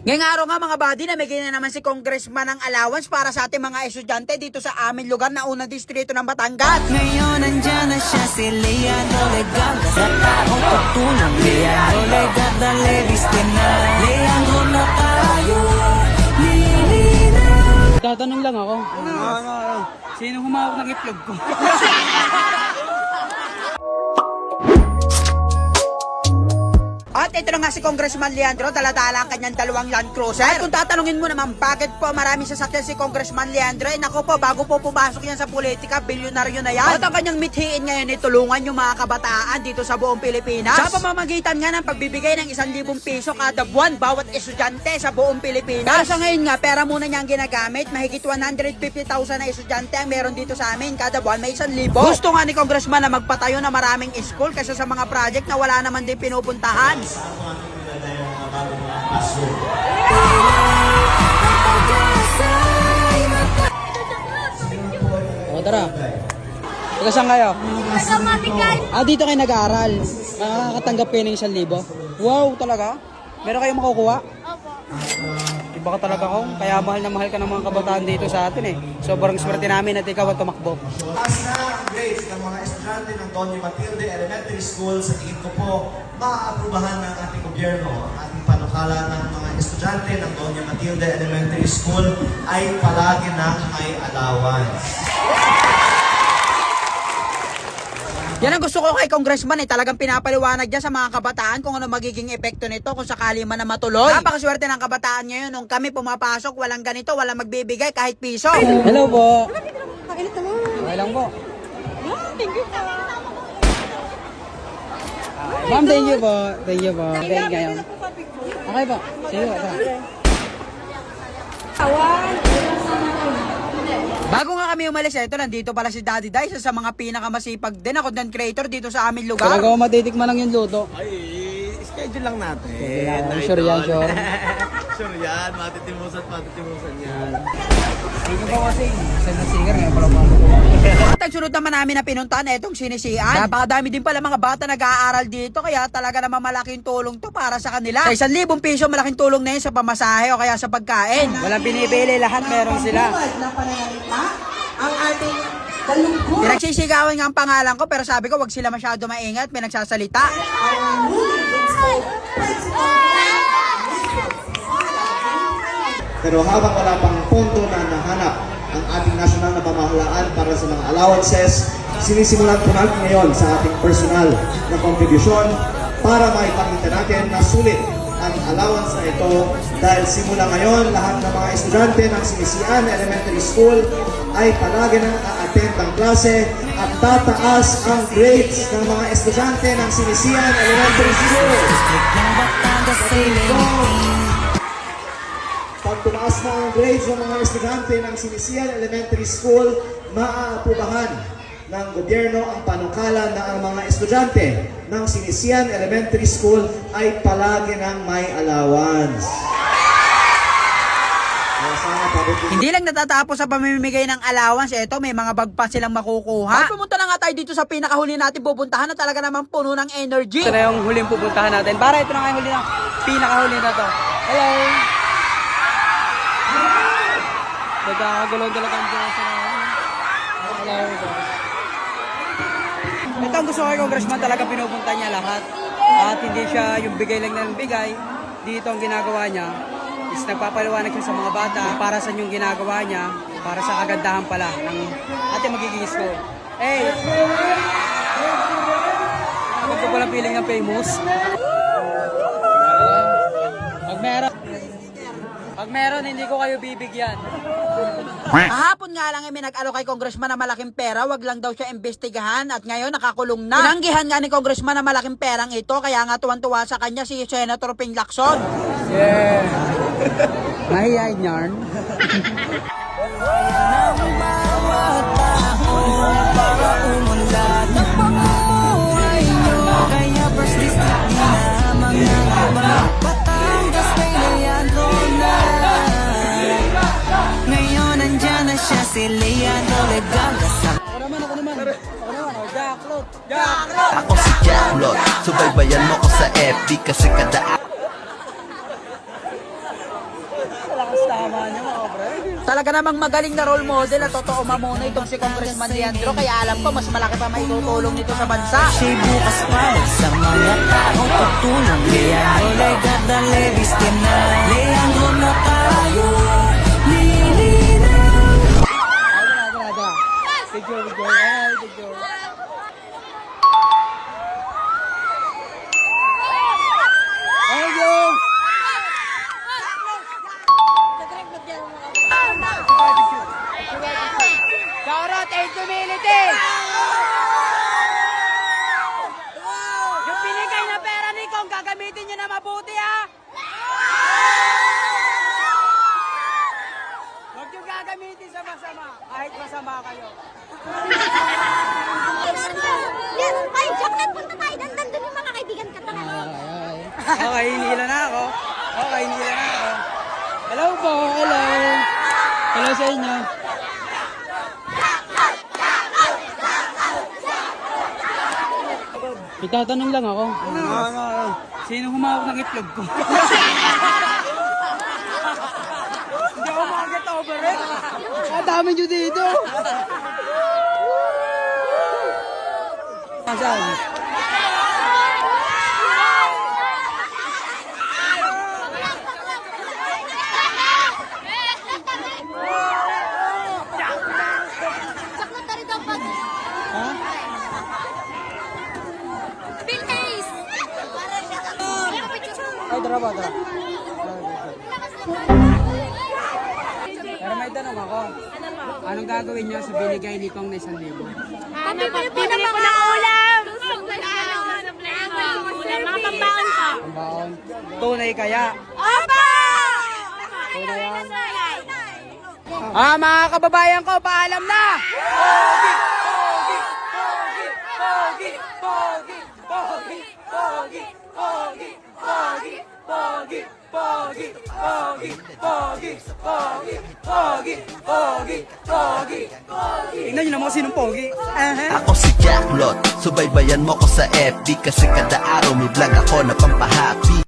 Ngayong araw nga mga buddy, namigay na naman si Congressman ng allowance para sa ating mga estudyante dito sa aming lugar na unang distrito ng Batangas. Ngayon nandyan na siya si Leandro Legarda sa taong pagtulong. Leandro Legarda, Levis na Leandro na tayo. Tatanong lang ako. Sino humawak ng itlog ko? At ito na nga si Congressman Leandro, dala-dala ang kanyang dalawang Land Cruiser. At kung tatanungin mo naman, bakit po marami sasakyan si Congressman Leandro? Nako po, bago po pumasok yan sa politika, bilyonaryo na yan. At ang kanyang mithiin ngayon ay tulungan yung mga kabataan dito sa buong Pilipinas. Sa pamamagitan nga ng pagbibigay ng 1,000 piso kada buwan bawat estudyante sa buong Pilipinas. Pero sa ngayon nga, pera muna niya ang ginagamit. Mahigit 150,000 na estudyante ang meron dito sa amin. Kada buwan may 1,000. Gusto nga ni Congressman na magpatayo na maraming school kasi sa mga project na wala naman din pinupuntahan. O tara. Taga saan kayo? Dito kayo nag-aaral. Makakatanggap kayo ng 1,000. Wow, talaga? Meron kayong makukuha? Opo. Iba ka talaga ko. Kaya mahal na mahal ka ng mga kabataan dito sa atin eh. Sobrang swerte namin at ikaw at tumakbo. Taas na ang grades ng mga estudyante ng Doña Matilde Elementary School. Sa tingin ko po, maaaprubahan ng ating gobyerno. Ang ating panukala ng mga estudyante ng Doña Matilde Elementary School ay palagi na may allowance. Yan ang gusto ko kay Congressman talagang pinapaliwanag niya sa mga kabataan kung ano magiging epekto nito kung sakali man na matuloy. Napakaswerte ng kabataan ngayon nung kami pumapasok, walang ganito, walang magbibigay kahit piso. Hello po. Okay lang po. Thank you po. Ma'am, thank you po. Thank you po. Thank you kayo. Okay po. Sige po. Bago nga kami umalis, ito nandito pala si Daddy Dai, isa sa mga pinakamasipag din na content creator dito sa aming lugar. Talaga ko matitikman lang yung luto. Ay, schedule lang natin. Sure yan, sure. Sure yan, matitimusan yan. Sige po kasi. Isa na singer ngayon pala pa. At ang sunod naman namin na pinuntahan itong sinisian. Napakadami din pala mga bata nag-aaral dito, kaya talaga naman malaking tulong to para sa kanila. Sa 1,000 piso, malaking tulong na yun sa pamasahe o kaya sa pagkain. Walang pinipili, lahat meron sila. Ang ating dalugod. Pinagsisigawan nga ang pangalan ko pero sabi ko wag sila masyado maingat, may nagsasalita. Pero habang wala pang pondo na nahanap ang ating nasyonal na pamahalaan para sa mga allowances, sinisimulan po natin ngayon sa ating personal na kontribusyon para maipakita natin na sulit ang allowance na ito dahil simula ngayon lahat ng mga estudyante ng Sinisian Elementary School ay palagi nang a-attend ang klase at tataas ang grades ng mga estudyante ng Sinisian Elementary School. Pag tumaas na ang grades ng mga estudyante ng Sinisian Elementary School, maaapubahan ng gobyerno ang panukala na ang mga estudyante ng Sinisian Elementary School ay palagi ng may allowance. Hindi lang natatapos sa pamimigay ng allowance, ito may mga bag pa silang makukuha. At pumunta na nga tayo dito sa pinakahuli natin pupuntahan na talaga naman puno ng energy. Ito na yung huling pupuntahan natin. Para ito na nga yung huli na, pinakahuli na to. Hello! Nagkakagulong talaga ang Diyos. Hello! Ito ang gusto ko kay Congressman, talaga pinupunta niya lahat. At hindi siya yung bigay lang ng bigay. Dito ang ginagawa niya is nagpapaliwanag siya sa mga bata para sa yung ginagawa niya, para sa kagandahan pala ng ating magiging school. Hey! Huwag ko palang feeling ng famous. Pag meron, hindi ko kayo bibigyan. Kahapon nga lang may nag-alo kay Congressman na malaking pera, wag lang daw siya imbestigahan at ngayon nakakulong na. Tinanggihan nga ni Congressman na malaking perang ito, kaya nga tuwan-tuwa sa kanya si Senator Ping Lacson. Yeah! Mahihayin yarn. Ngayon nandyan na siya si Leandro Legarda sa Ako naman, Jacklot. Ako si Jacklot, subaybayan mo ko sa FB kasi kada Talaga namang magaling na role model at totoo mamuno itong si Congressman Leandro. Kaya alam ko, mas malaki pa maitutulong nito sa bansa. Siya'y bukas para sa mga taong tutulong. Leandro Legada Levis na. Leandro na tayo. Lilinaw. Picture. Ay, picture. Thank you. Shoutout and humility! Yung binigay na pera ni Kong, gagamitin nyo na mabuti, ha? Huwag nyo gagamitin sa masama, kahit masama kayo. Ay, chocolate, punta tayo. Nandun yung mga kaibigan ka pa. Okay, hinila na ako. Hello po, hello. Hello sa inyo. Itatanong lang ako. Sino humawak ng itlog ko? Hindi ako makaget over it. Ang dami nyo dito. Saan? Chocolate na rin daw pag... Ha? Bill Hayes! Ay, tara ba, tara. Pero may tanong ako. Anong gagawin niyo sa binigay ni Kong na 1,000? Pabibili po ng mga ulam! Mga pambaon pa. Ang baon. Tunay kaya. Opo! Tunay yan. Mga kababayan ko, paalam na! Tingnan nyo naman kung sinong pogi. Ako si Jacklot, subaybayan mo ko sa FB kasi kada araw may vlog ako na pampahappy.